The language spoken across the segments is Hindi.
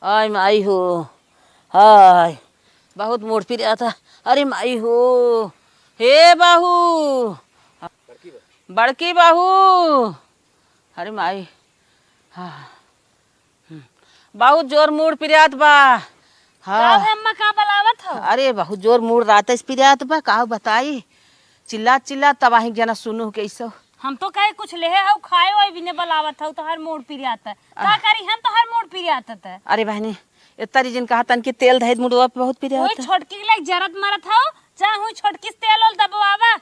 आय माई हो, हाय बहुत मूड फिर आता। अरे माई हो, हे बाहू, बड़की बाहू। अरे माई, हाँ बहुत जोर मूड पिरियात बा। हाँ अम्मा का बलावत हो? अरे बहुत जोर मूड रात पिरियात बा। का बताई, चिल्ला चिल्ला तबाही जना सुनू कैसो। हम तो कहे कुछ ले हो खाए हो बिने बलावत हो तो हर मूड पिर आता का करी हम तो हर मूड पिर आता है। अरे बहनी इतना जिन कहा तन के तेल धैद मुड़वा पे बहुत पिरियात कोई छोटकी ले जरत मरत हो चाहे हुई छोटकी से तेल ओल दबवावा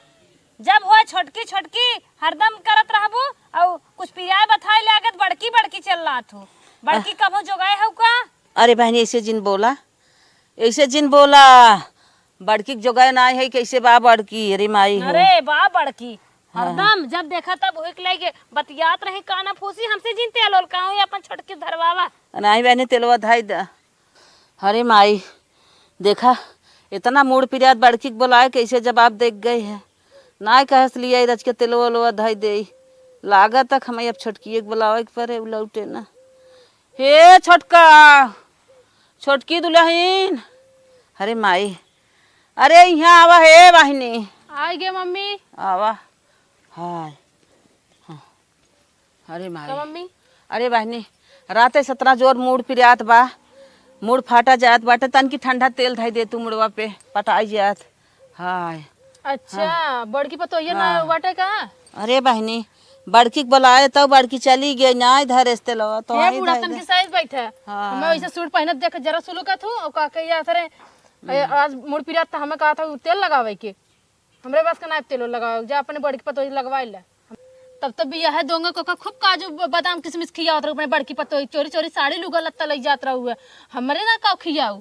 जब हो छोटकी छोटकी हरदम करत रहबू और कुछ पियाए बथाए लागत बड़की बड़की चल रहा हो बड़की कब हो जोगाए हो का। अरे बहनी ऐसे जिन बोला, ऐसे जिन बोला, बड़की जोगाए ना है कैसे बा बड़की। अरे माई हो, अरे बा बड़की हरदम जब देखा तब हुक लगे बतियात रही काना फूसी हमसे जिन तेल ओल का अपन छोटकी धरवावा। नहीं बहनी तेलवा धाई दा। अरे माई देखा इतना मूड पिरियात बड़की के बोलाए कैसे जवाब देख गई है। ना कहस लिया रच के तेलवा लोवा धाई दे लागत तक हमें अब छोटकी एक बुलावे के परे लौटे ना। हे छोटका, छोटकी दुल्हन। अरे माई, अरे यहाँ आवा हे वाहिनी। आई गे मम्मी। आवा हाय। हाँ। अरे माई, मम्मी अरे बहनी रात 17 जोर मूड पिरियात बा। मूड फाटा जात बाटे तन की ठंडा तेल धाई दे तू मुड़वा पे पटाई जात। हाय अच्छा बड़की पतो ये ना बाटे का। अरे बहनी बड़की के बुलाए तो बड़की चली गई ना इधर इसते लवा तो हे बूढ़ा तन के साइज बैठे हाँ। हमें वैसे सूट पहनत देख जरा सुलू का थू और का के यार आज मूड पिरात था हमें कहा था तेल लगावे के हमरे पास का ना तेल लगाओ जा अपने बड़की पतो लगवाई ले तब भी यह दोंगे को का खूब काजू बादाम किशमिश खियावत रहो अपने बड़की पतो चोरी चोरी साड़ी लुगा लत्ता ले जात रहो है हमरे ना का खियाऊ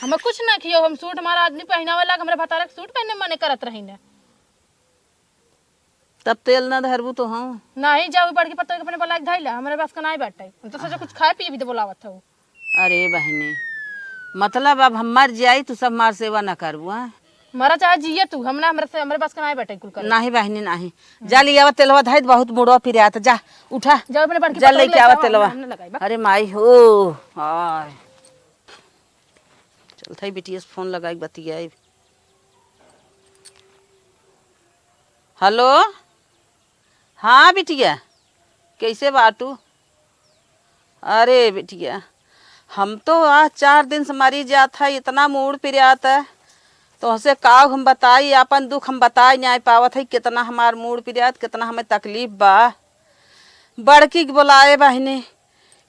हमें कुछ ना खियाओ हम सूट हमारा आदमी पहनावे लग हमरे भतारा सूट पहनने मने करत रही ने तब तेल ना धरबू तो हाँ नहीं जाओ बड़की पतो के अपने बोला धइला हमरे पास का नहीं बैठे हम तो सोचा कुछ खाए पिए भी तो बोलावत हो। अरे बहनी मतलब अब हम मर जाई तो सब मार सेवा ना करबू। हाँ मरा चाहे जिये तू हमरा हमरे पास का नहीं बैठे कुल कर नहीं बहनी नहीं जा लिया तेलवा धाई बहुत मुड़वा फिर आता। जा उठा जाओ अपने बड़की जा लेके आवा तेलवा। हमने लगाई बा। अरे माई हो, हाय चल थाई बेटिया से फोन लगाई बतियाई। हेलो हाँ बिटिया कैसे बाटू। अरे बिटिया हम तो आज 4 दिन से मरी जात है इतना मूड फिर आता है तो हमसे का हम बताई अपन दुख हम बताई नहीं पावत है कितना हमार मूड पिरियात कितना हमें तकलीफ बा। बड़की के बोलाए बहनी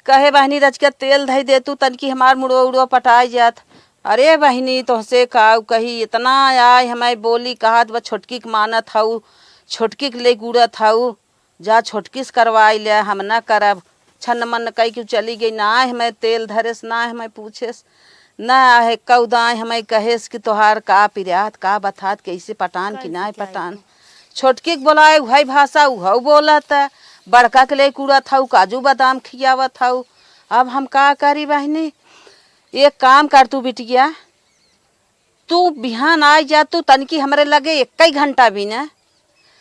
कहे बहनी रच के तेल धई दे तू तनकी हमार मुड़वा उड़वा पटाई जात। अरे बहनी तोहसे का कही इतना आय हमें बोली कहत वह छोटकी के मानत हऊ छोटकी के ले गुड़त हऊ जा छोटकी से करवाई ले हम न करब छन मन कही क्यों चली गई ना हमें तेल धरेस ना हमें पूछेस ना है कौदाए हमें कहेस कि तोहार का पिरियात का बतात कैसे पटान कि ना पटान। छोटकी के बोलाए वही भाषा वह बोलत बड़का के ले कूड़ा था काजू बादाम खियावत था। अब हम का करी बहनी एक काम कर तू बिटिया तू बिहान आ जा तू तनकी हमरे लगे 1 घंटा भी ना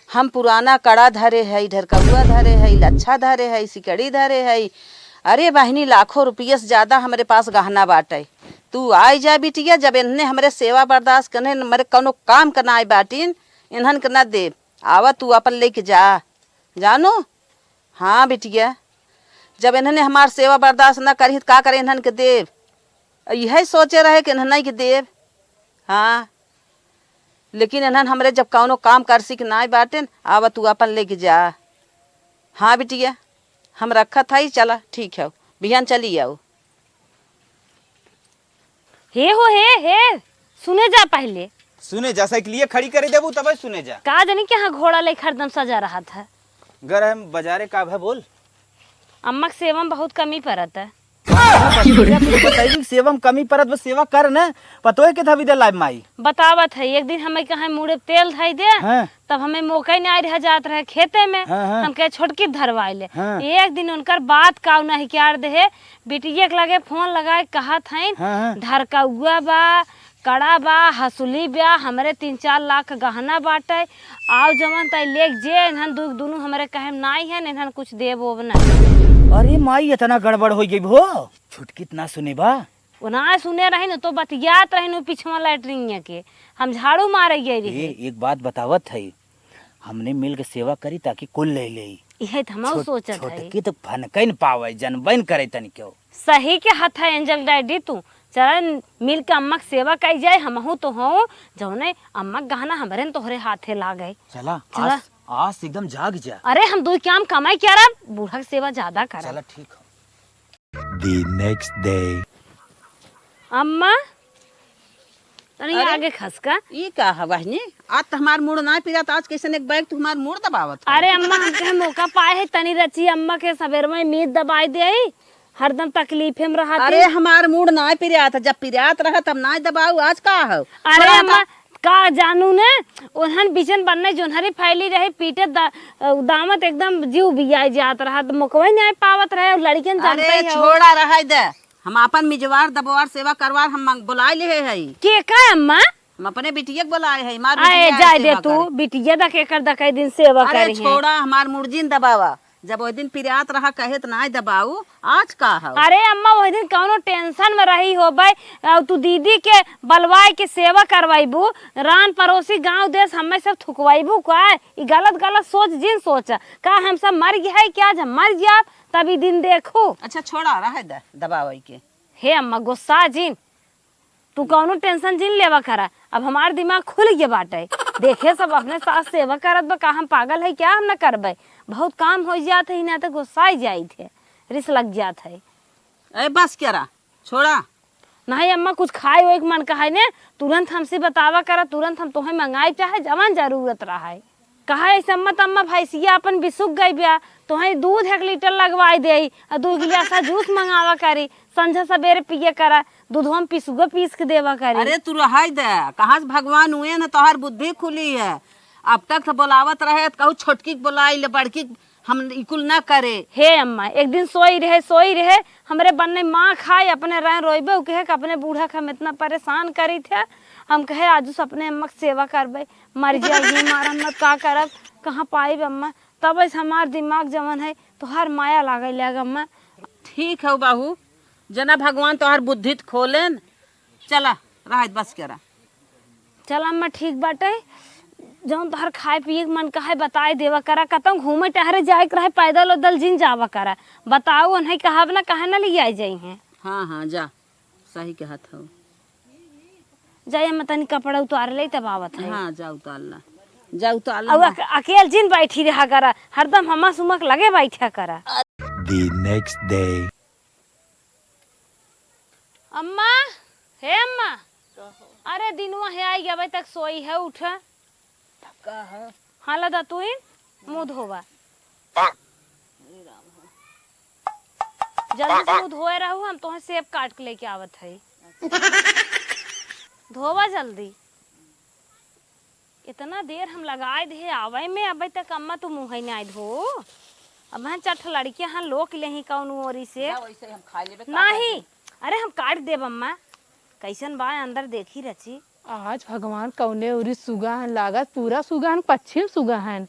हम पुराना कड़ा धरे है इधर कौआ धरे है लच्छा धरे है सिकड़ी धरे है। अरे बहनी लाखों रुपये से ज्यादा हमारे पास गहना बाटे तू आई जा बिटिया जब इन्हने हमारे सेवा बर्दाश्त करने हमारे कोनो काम करना आई बाटिन इन्हन करना दे आवा तू अपन लेके जा जानो। हाँ बिटिया जब इन्होंने हमार सेवा बर्दाश्त न करी तो का करे इन्हन के देव यही सोचे रहे कि इन्हन के देव। हाँ लेकिन इन्हन हमरे जब कौनो काम कर सीख ना बाटे आवा तू अपन लेके जा। हाँ बिटिया हम रखा था ही चला ठीक है बिहान चली आओ। हे हो हे सुने जा पहले सुने जा साइकिलिए खड़ी करे देबू तब सुने जा का जानी कि हाँ घोड़ा ले हरदम सजा रहा था घर हम बाजारे का है बोल अम्मा के सेवा में बहुत कमी पड़त है। बताइए सेवा में कमी परत बस सेवा कर न पतो है के था विदे लाइव माई बतावत है एक दिन हमें कहा मुड़े तेल धई दे हाँ। तब हमें मौका नहीं रह जात रहे खेते में हाँ। हम कहे छोटकी धरवाई ले हाँ। एक दिन उनकर बात का नहीं क्या दे बिटिया के लगे फोन लगाए कहा था हाँ। धरकौआ बा कड़ा बा हसुली बा हमरे 3-4 लाख गहना बाटे आओ जवन तय ले जे इन्हन दुनू हमरे कहे नाई है इन्हन कुछ देव ओब ना। अरे माई इतना गड़बड़ हो गई हो, छुटकी इतना सुने बा। ना सुने रही न तो बतियात रही न पिछवा लैटरिन के हम झाड़ू मारे गए रही। एक बात बतावत है, हमने मिल के सेवा करी ताकि कुल ले ले। यही तो हम सोचत है। छोटकी तो फनकन पावे जनबन करे तनी क्यों। सही के हाथ है एंजल डैडी तू चल मिल के अम्मा के सेवा कई जाए। हमहू तो हो जौने अम्मा के गहना हमरे तोहरे हाथे ला गए। चला चला। आज एकदम जाग जा। अरे हम दो काम कमाई क्या रहा बूढ़ा की सेवा ज्यादा कर। चला ठीक हो। The next day. अम्मा तनी अरे? आगे खसका। ई का है बहनी, आज तो हमार मूड ना पिरा, तो आज कैसे एक बैग तू हमार मूड दबावत है। अरे अम्मा हम कहे मौका पाए है तनी रची अम्मा के सवेर में मीत दबाई दे हरदम तकलीफ में रहा। अरे हमार मूड ना पिरा था, जब पिरात रहा तब ना दबाऊ, आज का है। अरे अम्मा का जानू ने ओहन बिचन बनने जोनहरी फैली रहे पीटे दामत एकदम जीव बियाई जात रहा तो मुकवई नहीं पावत रहे और लड़कियन जानते अरे ही हो। छोड़ा रहा दे, हम अपन मिजवार दबवार सेवा करवार हम बुलाए ले है। के का अम्मा हम अपने बिटिया के बुलाए है। मार आए बिटिया जाए सेवा दे तू करे। बिटिया दा के कर दकई दिन सेवा अरे करी है। छोड़ा हमार मुर्जिन दबावा, जब वो दिन पिरात रहा कहे तो ना दबाऊ, आज का है। अरे अम्मा वही दिन कौनो टेंशन में रही हो भाई तू दीदी के बलवाई के सेवा करवाईबू रान पड़ोसी गांव देश हमें सब थुकवाईबू का ई गलत गलत सोच जिन सोच का हम सब मर गए है क्या जब मर गया तभी दिन देखो। अच्छा छोड़ा रहा दे दबावे के। हे अम्मा गुस्सा जिन तू कौनो टेंशन जिन लेवा करा। अब हमार दिमाग खुल गया बाटे देखे सब अपने साथ सेवा करत बा का हम पागल है क्या हम न करबे। बहुत काम हो जात है ना तो गुस्सा जाई थे रिस लग जात है। अरे बस क्या रहा छोड़ा। नहीं अम्मा कुछ खाए हो एक मन कहा ने तुरंत हमसे बतावा करा तुरंत हम तुम्हें मंगाई चाहे जवन जरूरत रहा है। कहा ऐसे अम्मा तो अम्मा भैंसिया अपन बिसुक गई बिया तुम्हें दूध 1 लीटर लगवाई दे 2 गिलासा जूस मंगावा करी संझा सवेरे पिए करा दूध हम पिसुगा पीस के देवा करी। अरे तू रहा दे, कहाँ से भगवान हुए ना तोहर बुद्धि खुली है। अब तक तो बुलावत रहे कहू छोटकी के बुलाई ले बड़की हम इकुल ना करे। हे अम्मा एक दिन सोई रहे हमरे बनने माँ खाए अपने रह रोइबे कहे कि अपने बूढ़ा के हम इतना परेशान करी थे। हम कहे आज अपने अम्मा की सेवा करबे मर जाइए मारा मत का करब कहाँ पाई अम्मा तब ऐसे हमार दिमाग जवन है तो हर माया लागे लग अम्मा। ठीक है बाबू, जना भगवान तोहर बुद्धि खोलेन। चला रहा बस करा। चल अम्मा ठीक बाटे जौन तोहर खाए पिए के मन कहे बताए देवा करा कतम घूमे टहरे जाए के रहे पैदल उदल जिन जावा करा बताओ नहीं कहब ना कहे ना ले आई जाई हैं। हाँ हाँ जा सही कहत हो। जाइए मैं तनी कपड़ा उतार ले तब आवत है। हाँ जा उतारला जा अब उतारला। अकेल जिन बैठी रहा करा हरदम हमा सुमक लगे बैठा करा। The next day. अम्मा हे अम्मा अरे दिनवा है आई गया तक सोई है उठा हाँ लदा तू ही मुँह धोवा जल्दी से मुँह धोए रहू हम तुम्हें सेब काट के लेके आवत है। धोवा जल्दी इतना देर हम लगाए दे आवे में अबे तक अम्मा तू मुँह नहीं आई धो अब हम चठ लड़कियां हाँ लोक ले कौन ओरी से वैसे हम खा लेबे। नहीं अरे हम काट देब अम्मा कैसन बा अंदर देखी रची। आज भगवान कौने उरी सुगाहन लागत पूरा सुगाहन पश्चिम सुगाहन।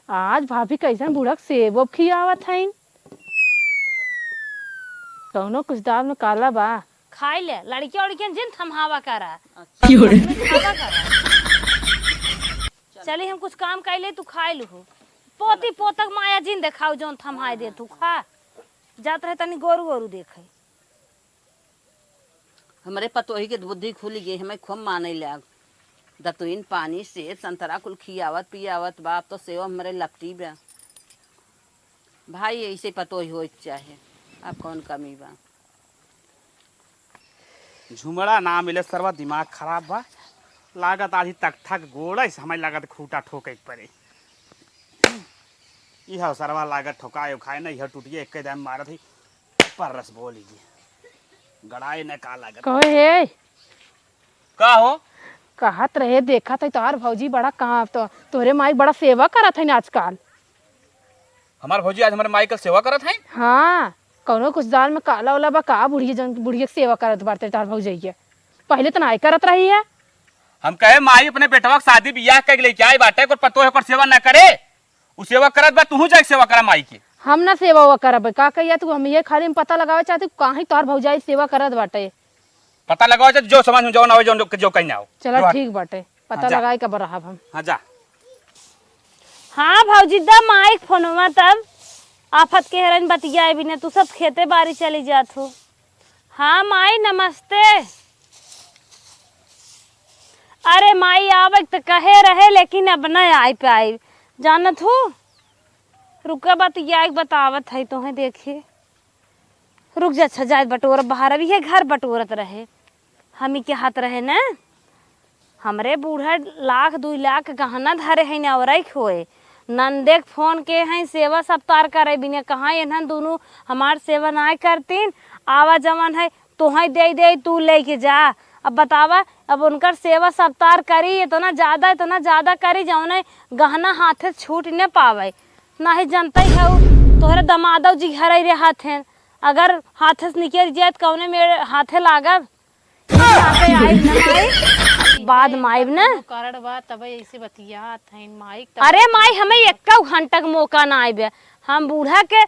आज भाभी कैसन बूढ़क सेब खियावत हईन कौनो कुछ दाल में काला बा खाई ले लड़कियां उड़कियां जिन थमहावा करा चली हम कुछ काम कर ले तू खाई लू पोती पोतक माया जिन देखाओ जौन थमहाई दे तू खा जात रहे तनी गोरू गोरू देखे। हमारे पतोही के बुद्धि खुल गई, हमें खूब माने लग दतुइन पानी से संतरा कुल खियावत पियावत बाप तो सेवा हमारे लपटी बा। भाई ऐसे पतोही हो चाहे अब कौन कमी बा। झुमड़ा ना मिले सरवा दिमाग खराब बा। लागत आधी तक थक गोड़ हमें लागत खूटा ठोके के पड़े। यह सरवा लागत ठोकाए उखाए ना यह टूटिए एक दम मारत ही पर रस बोल लीजिए गड़ाए न का लागत। कहे का हो कहत रहे देखा था तोहार भौजी बड़ा कहाँ तो तोहरे माई बड़ा सेवा करत है आजकल। हमार भौजी आज हमारे माई का सेवा करत है। हाँ कौनो कुछ दाल में काला वाला बा का बुढ़िया जन बुढ़िया के सेवा करत बाटे तार भौजैया पहले तो नहीं करत रही है। हम कहे माई अपने बेटवा के शादी बियाह कर लेके आई बाटे को पतो है कर सेवा न करे उ सेवा करत बा तू जाके सेवा करा माई के। हम ना सेवा हुआ करब का कहिया तू, हम ये खाली हम पता लगावे चाहते काहे तोहर भौजाई सेवा करत बाटे। पता लगाओ जो समझ में जो ना हो जो कहीं ना हो। चलो ठीक बाटे, पता हाँ, जा। लगाए का बराबर हम। हाँ जा। हाँ भौजी दा माइक फोनवा तब आफत के हेरन बतिया भी ने तू सब खेते बारी चली जात हो। हाँ माई नमस्ते। अरे माई आवे तो कहे रहे लेकिन अब न आई पाई जानत हो। रुका बतिया बतावत है तुम्हें देखिए। रुक जा अच्छा जाए बटोर बाहर अभी है घर बटोरत रहे हम ही के हाथ रहे न। हमरे बूढ़ा 1-2 लाख गहना धरे है न और खोए नंदे फोन के हैं सेवा सप्तार करे बिना कहाँ एनहन दोनों हमार सेवा ना करतीन। आवा जवन है तुहें दे तू लेके जा। अब बतावा अब उनकर सेवा सप्तार करी इतना ज्यादा करी जौन गहना हाथे छूट न पावे। ना ही जनता है तोहरे दमादव जी घर रे हाथे अगर हाथे से निकल जाए कौने मेरे हाथे लागब हाथे आई न आई बाद माइब न कारण बा तब ऐसे बतियात है माइक। अरे माई हमें 1 घंटा का मौका ना आए। हम बूढ़ा के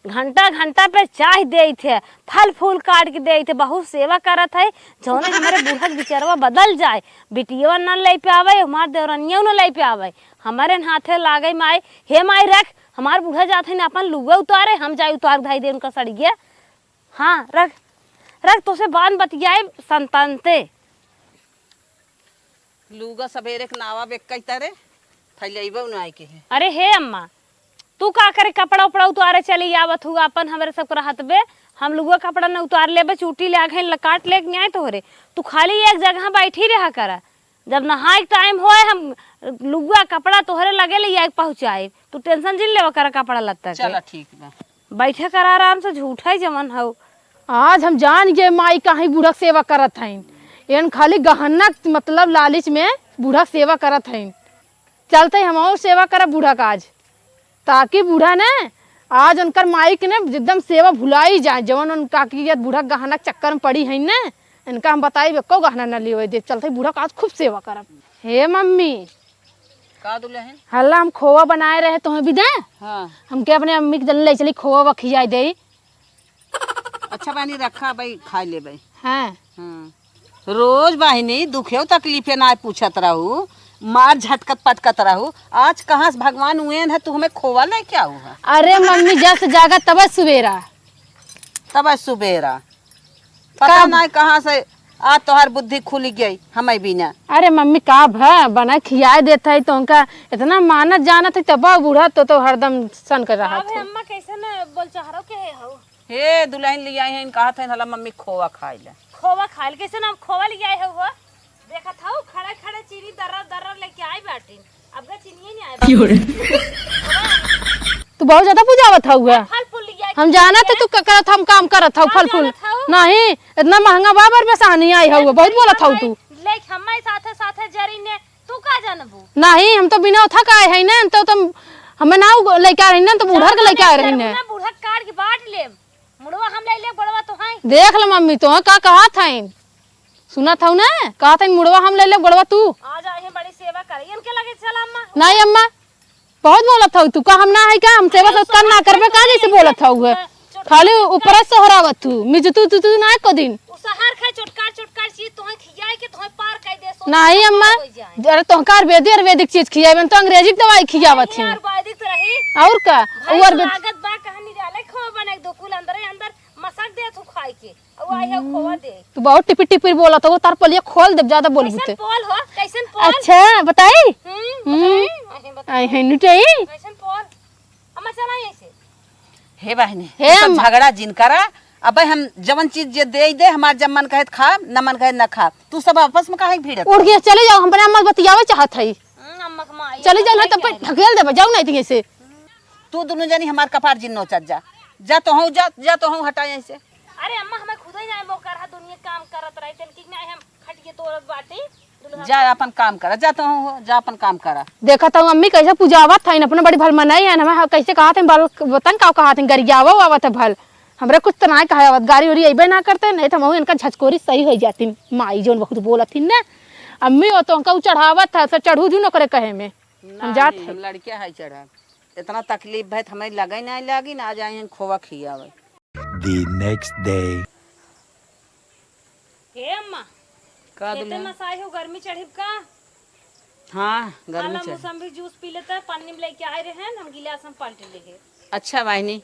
घंटा पे चाय दे थे फल फूल काट के दे थे बहुत सेवा करत है जौने हमारे बूढ़ा के बिचारवा बदल जाए बिटिया न ले पे आवे हमार देवरनिया न ले पे आवे हमारे हाथे लागे माई। हे माई रख हमार बूढ़ा जाते न अपन लुगा उतारे हम जाए उतार धाई दे उनका सड़ गया। हाँ रख रख तो से बान बतियाए संतानते लूगा सवेरे के नावा बेक कई तारे थैलेबो ना के है। अरे हे अम्मा तू का करे कपड़ा उपड़ा उतारे चली आवत हुआ अपन हमारे सब रहत बे हम लुगा कपड़ा न उतार लेबे चूटी ले आगे काट ले न्याय तोहरे तू खाली एक जगह बैठी रहा करा। जब नहाए टाइम होए हम लुगा कपड़ा तोहरे लगे ले आग पहुँचाए तू टेंशन जिन ले कर कपड़ा लत्ता के। चलो ठीक बा बैठे कर आराम से झूठा ही जमन हो। आज हम जान गए माई काहे बूढ़ा सेवा करत हईन एन खाली गहना मतलब लालच में बूढ़ा सेवा करत हईन। चलते हम और सेवा करब बूढ़ा का आज ताकि बूढ़ा ने आज उनकर माई के ने एकदम सेवा भुलाई जाए जवन उनका की बूढ़ा गहना के चक्कर में पड़ी है ना इनका हम बताई को गहना न लिये दे। चलते बूढ़ा का आज खूब सेवा करब। हे मम्मी का दुल्हन हल्ला हम खोवा बनाए रहे तो भी दे। हाँ हमके अपने अम्मी के जल्दी ले चली खोवा खियाई दे। अच्छा बानी रखा भाई खा ले भाई। हाँ हाँ रोज बाहिनी दुखे तकलीफे ना पूछत रहू मार झटकत पटकत रहू आज कहाँ से भगवान हुए है तू हमें खोवा ले क्या हुआ। अरे मम्मी जब से जागा तब सवेरा तब सुबेरा पता नहीं कहाँ से आज तोहर बुद्धि खुल गई हमें भी ना। अरे मम्मी का भा बना खियाए देता है तो उनका इतना मानत जानत है तब बूढ़ा तो हरदम सन कर रहा था। अम्मा कैसे न बोल चाह रहा के हो। हे दुल्हन ले आई है कहा था हला मम्मी खोवा खाई ले खोवा खाल कैसे ना खोवा ले आए हो देखा था खड़े खड़े चीनी दर्रा लेके आई बाटी अब का चीनी नहीं आए तू बहुत ज्यादा बुझावत हुआ फल फूल ले आए हम जाना था तू करत हम काम करत हूँ फल फूल नहीं इतना महंगा बाबर में सानी आई हुआ बहुत बोला था तू ले हमारे साथे साथे जरी ने तू का जानबू नहीं हम तो बिना उठा का आए है ना तो तुम हमें ना लेके आ रही ना तो बूढ़ा के लेके आ रही ना बूढ़ा काट के बांट ले मुड़वा हम ले बड़वा तो है देख ले मम्मी तो का कहा था सुना था ना कहा था मुड़वा हम ले ले बड़वा तू आ जाए बड़ी सेवा करी इनके लगे चल अम्मा नहीं अम्मा बहुत बोला था तू का हम ना है का हम सेवा सत्कार ना करबे का जैसे बोला था हुए खाली ऊपर से हरावत तू मिज तू ना को दिन उसहर खा चोटकार चीज तोहे खियाए के तोहे पार कर दे सो नहीं अम्मा अरे तोहकार आयुर्वेदिक चीज खियाबे तो अंग्रेजी दवाई खियावत है आयुर्वेदिक रही और का और लागत बा कहानी डाले खो बने दो कुल अंदर मसक दे तू खाए के और आई है खोवा दे तू बहुत टिपी टिपी बोला था वो तार पलिया खोल दे ज्यादा बोली कैसन बुते पोल हो कैसन पोल अच्छा बताई बताई आई नुटाई कैसन पोल अम्मा चला ऐसे हे बहनी हे सब अम्मा। झगड़ा जिन करा अब हम जवन चीज जे दे हमार जब मन कहे खा न मन कहे न खा तू सब आपस में काहे भीड़ उठ गया चले जाओ हम बना मत बतियावे चाहत है अम्मा के माई चले जाओ ना तब ढकेल दे जाओ नहीं तो ऐसे तू दोनों जनी हमार कपार जिन नोचत जा तो हूँ जा तो हूँ हटा ऐसे। अरे अम्मा हमें खुद ही जाए मौका रहा दुनिया काम करत रहे तन कि नहीं हम खटिए तोरत बाटी जा अपन काम करा जा तो हूँ जा अपन काम करा। देखा था मम्मी कैसे पूजावत था अपने बड़ी भल मनाई है हमें कैसे कहा थे बाल वतन का कहा थे गरियावा आवत है भल हमरे कुछ तो ना कहा गाड़ी उड़ी अबे ना करते नहीं तो इनका झचकोरी सही हो जाती माई जोन बहुत बोलत थी ना अम्मी हो तो उनका चढ़ावत था सब चढ़ू जू न करे कहे में हम जात हम लड़कियां है चढ़ा इतना तकलीफ है हमें लगे नहीं लगी ना आज आई खोवा खियावे। The next day. हे अम्मा का खेते दुल्हन? में साई हो गर्मी चढ़िब का हाँ गर्मी आला चढ़। मौसम्बी जूस पी लेते पानी में लेके आए रहे हम गिलास हम पलट ले। अच्छा वाहिनी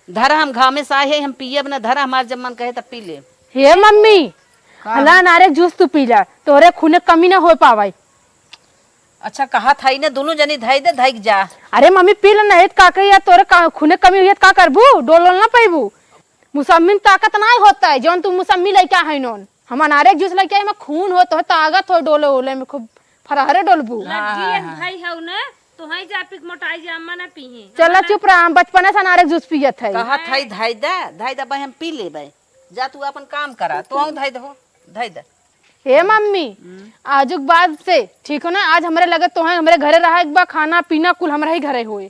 धरा हम घाव में से आए हैं हम पिए ना धरा हमार जब मन कहे तब पी ले। हे मम्मी हला नारे जूस तू पी ला तोरे खूने कमी ना हो पावाई। अच्छा कहा था ने दोनों जनी धई दे धई जा। अरे मम्मी पी ला नहीं का कहिया तोरे खूने कमी हुई का करबू डोल ना पैबू। मुसम्मी में ताकत ना होता है जौन तू मुसम्मी लेके है नोन हम नारे जूस लेके आई में खून हो तो ताकत हो डोले ओले में खूब फरहरे डोलबू। लड़की भाई है ना तो हाई जा पिक मोटाई जा अम्मा ना पीहे। चला चुप रहा हम बचपने से नारे जूस पियत है। कहा था धई दे भाई हम पी ले भाई जा तू अपन काम करा तो हम धई दो धई दे। हे मम्मी आजुक बाद से ठीक हो ना आज हमारे लगे तो है हमारे घरे रहा एक बार खाना पीना कुल हमारे ही घरे हुए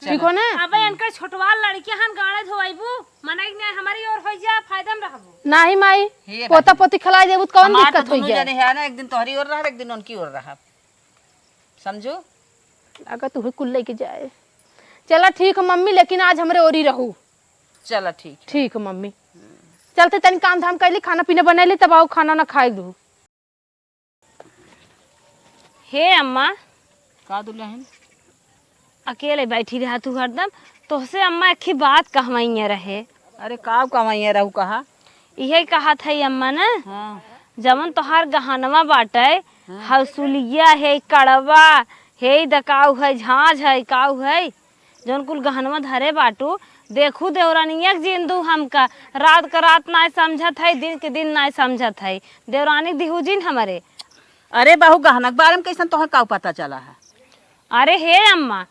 ठीक हो ना। अब इनका छोटवाल लड़की हन गाड़े धोइबू मनाई ने हमारी और हो जा फायदा में रहबू। नहीं माई हे पोता पोती खिला देबू तो कौन हमार तो दिक्कत होई दोनों है। जने है ना एक दिन तोहरी ओर रहा एक दिन उनकी ओर रहा समझो। अगर तू कुल लेके जाए चला ठीक है मम्मी लेकिन आज हमरे ओरी रहू। चला ठीक। ठीक है मम्मी चलते तनी काम धाम कैली खाना पीना बनैली तब आओ खाना ना खाए दू। हे अम्मा का दुल्हन अकेले बैठी रहा तू हरदम तोहसे अम्मा एक ही बात कहवाइया रहे। अरे का कमाइए रहू कहा यही कहा था अम्मा ना हाँ जमन तोहार गहनवा बाटे हौसुलिया है कड़वा है दकाऊ है झांझ है काऊ है जौन कुल गहनवा धरे बाटू देखू देवरानिया जिंदू हमका रात का रात ना समझत है दिन के दिन ना समझत है देवरानी दिहुजिन हमारे। अरे बहू गहनक बारे में कैसन तोहर का पता चला है। अरे हे अम्मा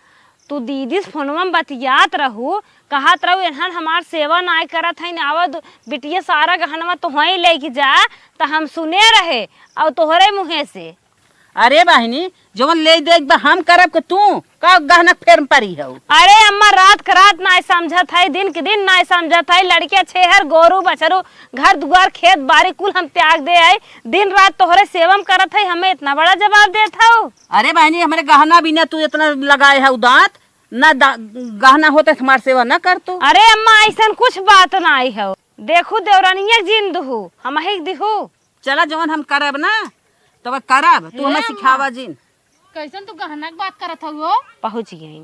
तू दीदी से फोनवा में बतियात रहू कहत रहू एहन हमार सेवा ना करत है आवत बिटिया सारा गहनवा तो वहीं लेके जा तो हम सुने रहे और तोहरे मुँहे से। अरे बहनी जवन ले दे हम करब के तू का गहनक फेर परी हो। अरे अम्मा रात का रात ना समझत है दिन के दिन ना समझत है लड़के छेहर गोरू बछरू घर दुआर खेत बाड़ी कुल हम त्याग दे आए दिन रात तोहरे सेवम करत है हमें इतना बड़ा जवाब देता हो। अरे बहनी हमारे गहना बिना तू इतना लगाए है दांत ना गहना होता हमार सेवा न कर तू। अरे अम्मा ऐसा कुछ बात ना आई हो देखू देवरानिया जिन दहू हम ही दिहू। चला जवन हम करब ना तब करब तू हमें सिखावा जिन। कैसन तू गहना बात करत हो पहुँच गई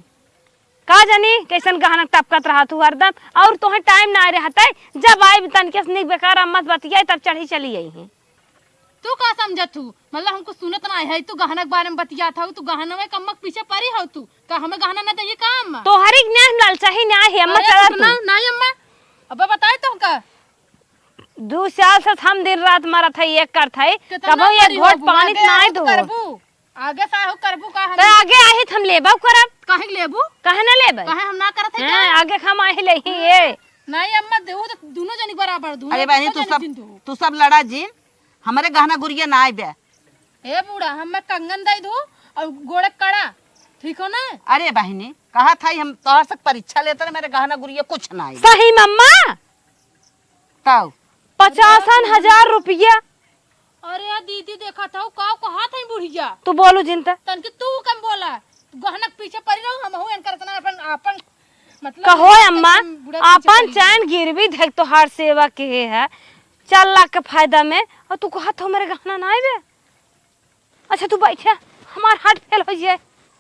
का जानी कैसन गहनक टपकत रहा तू हरदम और तुम्हें टाइम ना रहता है जब आई तन के निक बेकार अम्मा बतिया तब चढ़ी चली आई है। तू का समझत तू मतलब हमको सुनत ना है तू गहना के बारे में बतिया था तू गहना में कमक पीछे पड़ी हो तू का हमें गहना ना चाहिए काम तो हर एक न्याय लालचा ही न्याय है अम्मा चला तू। नहीं अम्मा अब बताए तो का 2 साल से हम दिन रात मारा था एक कर था तब एक घोट पानी ना दो आगे सा हो करबू का तो आगे आही हम लेबा करब काहे लेबू कहे ना लेबे काहे हम ना करत है आगे हम आही ले ही ये नहीं अम्मा देहू तो दोनों जनी बराबर दू। अरे बहनी तू सब लड़ा जिन हमारे गहना गुड़िया ना आए ए बूढ़ा हम कंगन दे दू और गोड़े कड़ा ठीक हो ना। अरे बहनी कहा था हम तोहर से परीक्षा लेते मेरे गहना गुड़िया कुछ ना आई सही मम्मा तब 55,000 रुपया। अरे यार दीदी देखा था का कहा था बुढ़िया तू बोलू जिनता तन के तू कम बोला गहनक पीछे पड़ी रहू हम हो एनकर तना अपन अपन मतलब कहो अम्मा अपन चैन गिरवी देख तो हर सेवा के है 4 लाख के फायदा में और तू कहा तो मेरे गहना ना आए। अच्छा तू बैठे हमार हाथ फेल हो जाए